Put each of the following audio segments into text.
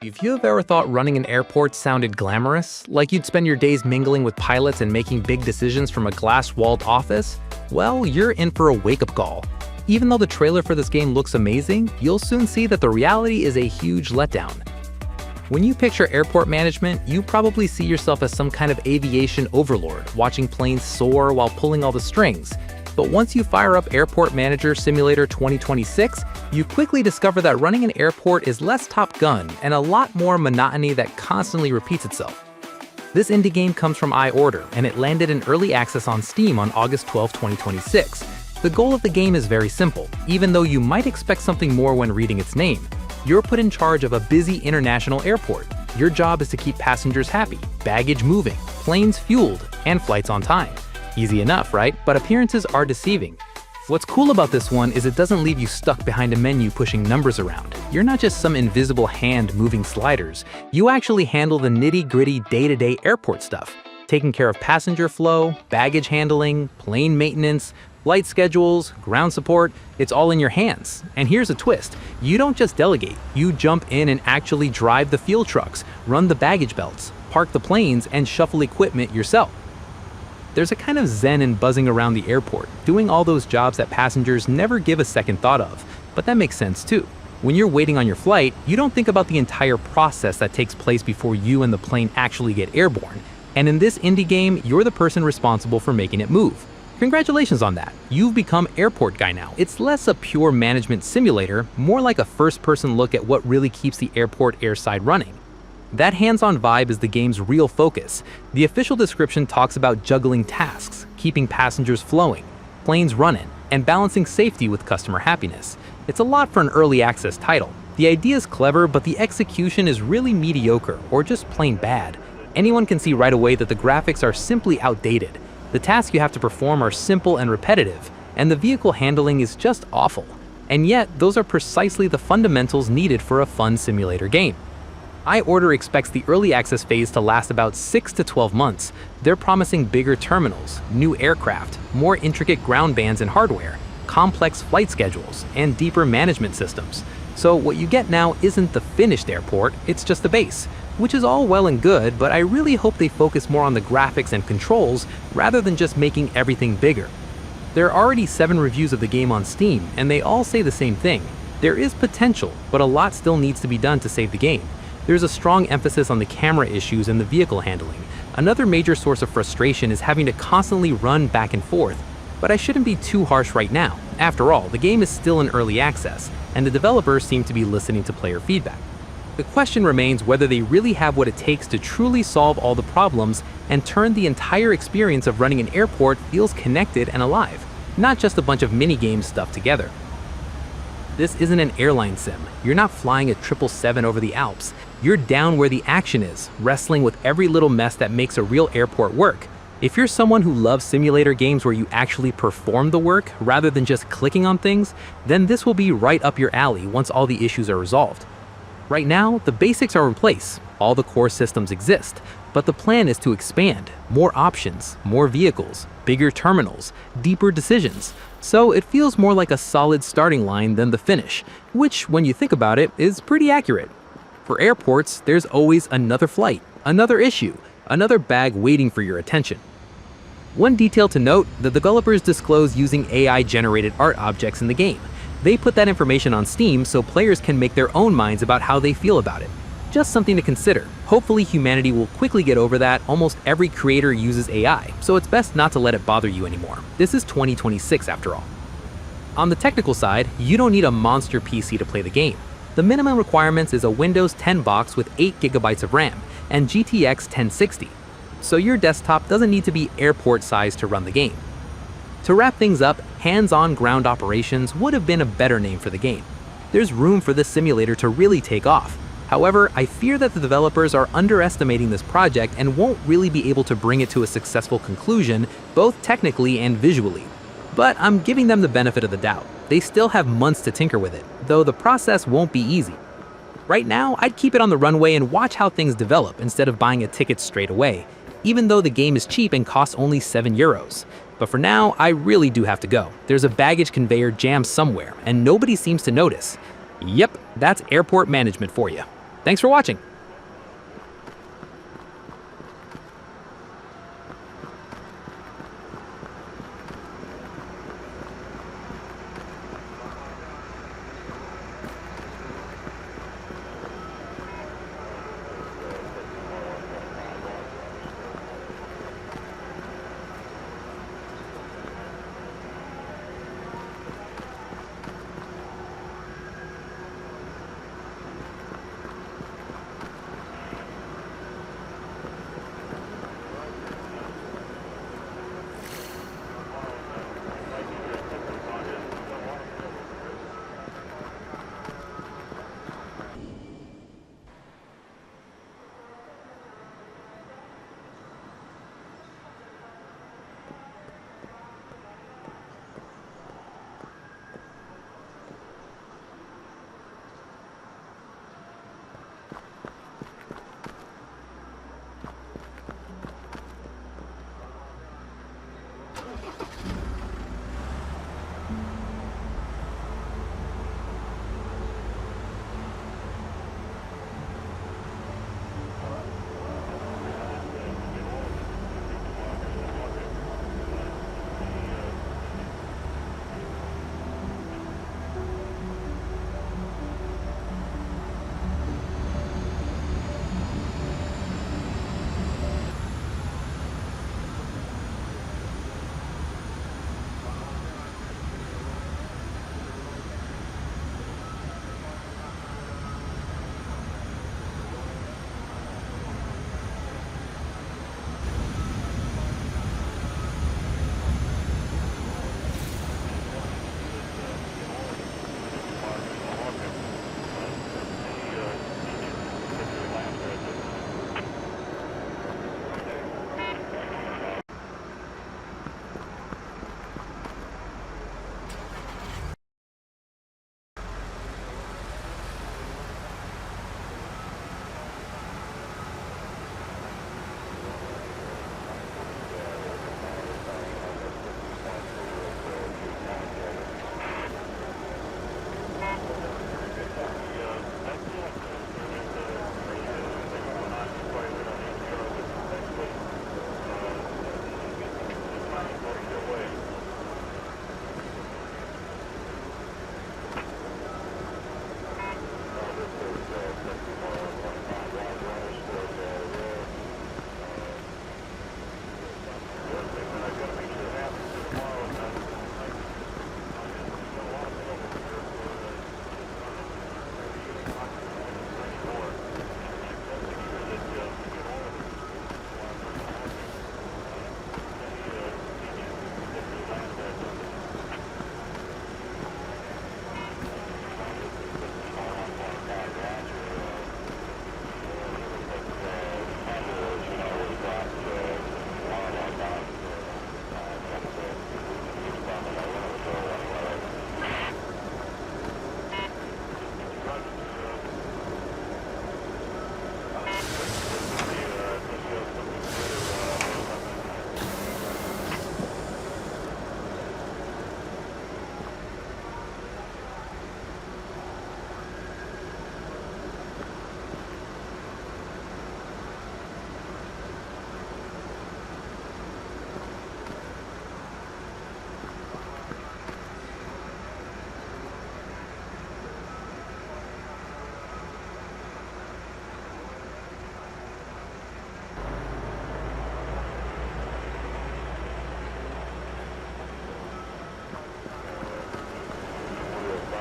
If you have ever thought running an airport sounded glamorous, like you'd spend your days mingling with pilots and making big decisions from a glass-walled office, well, you're in for a wake-up call. Even though the trailer for this game looks amazing, you'll soon see that the reality is a huge letdown. When you picture airport management, you probably see yourself as some kind of aviation overlord, watching planes soar while pulling all the strings. But once you fire up Airport Manager Simulator 2026, you quickly discover that running an airport is less Top Gun and a lot more monotony that constantly repeats itself. This indie game comes from IORDER, and it landed in early access on Steam on August 12, 2026. The goal of the game is very simple, even though you might expect something more when reading its name. You're put in charge of a busy international airport. Your job is to keep passengers happy, baggage moving, planes fueled, and flights on time. Easy enough, right? But appearances are deceiving. What's cool about this one is it doesn't leave you stuck behind a menu pushing numbers around. You're not just some invisible hand moving sliders. You actually handle the nitty-gritty day-to-day airport stuff, taking care of passenger flow, baggage handling, plane maintenance, flight schedules, ground support. It's all in your hands. And here's a twist. You don't just delegate. You jump in and actually drive the fuel trucks, run the baggage belts, park the planes, and shuffle equipment yourself. There's a kind of zen in buzzing around the airport, doing all those jobs that passengers never give a second thought of. But that makes sense too. When you're waiting on your flight, you don't think about the entire process that takes place before you and the plane actually get airborne. And in this indie game, you're the person responsible for making it move. Congratulations on that. You've become Airport Guy now. It's less a pure management simulator, more like a first-person look at what really keeps the airport airside running. That hands-on vibe is the game's real focus. The official description talks about juggling tasks, keeping passengers flowing, planes running, and balancing safety with customer happiness. It's a lot for an early access title. The idea is clever, but the execution is really mediocre or just plain bad. Anyone can see right away that the graphics are simply outdated. The tasks you have to perform are simple and repetitive, and the vehicle handling is just awful. And yet, those are precisely the fundamentals needed for a fun simulator game. IORDER expects the early access phase to last about 6 to 12 months. They're promising bigger terminals, new aircraft, more intricate ground bands and hardware, complex flight schedules, and deeper management systems. So what you get now isn't the finished airport, it's just the base, which is all well and good, but I really hope they focus more on the graphics and controls rather than just making everything bigger. There are already 7 reviews of the game on Steam, and they all say the same thing. There is potential, but a lot still needs to be done to save the game. There's a strong emphasis on the camera issues and the vehicle handling. Another major source of frustration is having to constantly run back and forth. But I shouldn't be too harsh right now. After all, the game is still in early access, and the developers seem to be listening to player feedback. The question remains whether they really have what it takes to truly solve all the problems and turn the entire experience of running an airport feels connected and alive, not just a bunch of mini-games stuffed together. This isn't an airline sim. You're not flying a 777 over the Alps. You're down where the action is, wrestling with every little mess that makes a real airport work. If you're someone who loves simulator games where you actually perform the work rather than just clicking on things, then this will be right up your alley once all the issues are resolved. Right now, the basics are in place. All the core systems exist, but the plan is to expand. More options, more vehicles, bigger terminals, deeper decisions. So it feels more like a solid starting line than the finish, which, when you think about it, is pretty accurate. For airports, there's always another flight, another issue, another bag waiting for your attention. One detail to note, the developers disclose using AI-generated art objects in the game. They put that information on Steam so players can make their own minds about how they feel about it. Just something to consider. Hopefully humanity will quickly get over that. Almost every creator uses AI, so it's best not to let it bother you anymore. This is 2026 after all. On the technical side, you don't need a monster PC to play the game. The minimum requirements is a Windows 10 box with 8 GB of RAM and GTX 1060, so your desktop doesn't need to be airport sized to run the game. To wrap things up, hands-on ground operations would have been a better name for the game. There's room for this simulator to really take off. However, I fear that the developers are underestimating this project and won't really be able to bring it to a successful conclusion, both technically and visually. But I'm giving them the benefit of the doubt. They still have months to tinker with it, though the process won't be easy. Right now, I'd keep it on the runway and watch how things develop instead of buying a ticket straight away, even though the game is cheap and costs only €7. But for now, I really do have to go. There's a baggage conveyor jammed somewhere, and nobody seems to notice. Yep, that's airport management for you. Thanks for watching.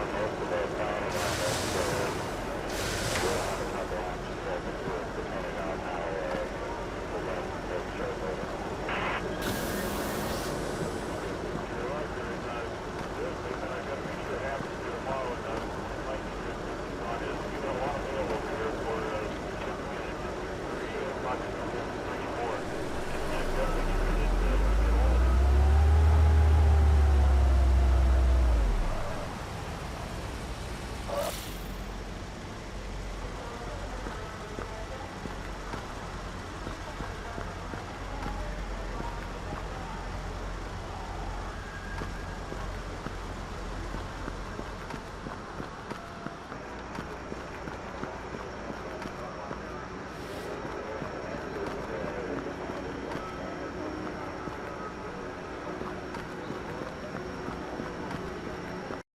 Most of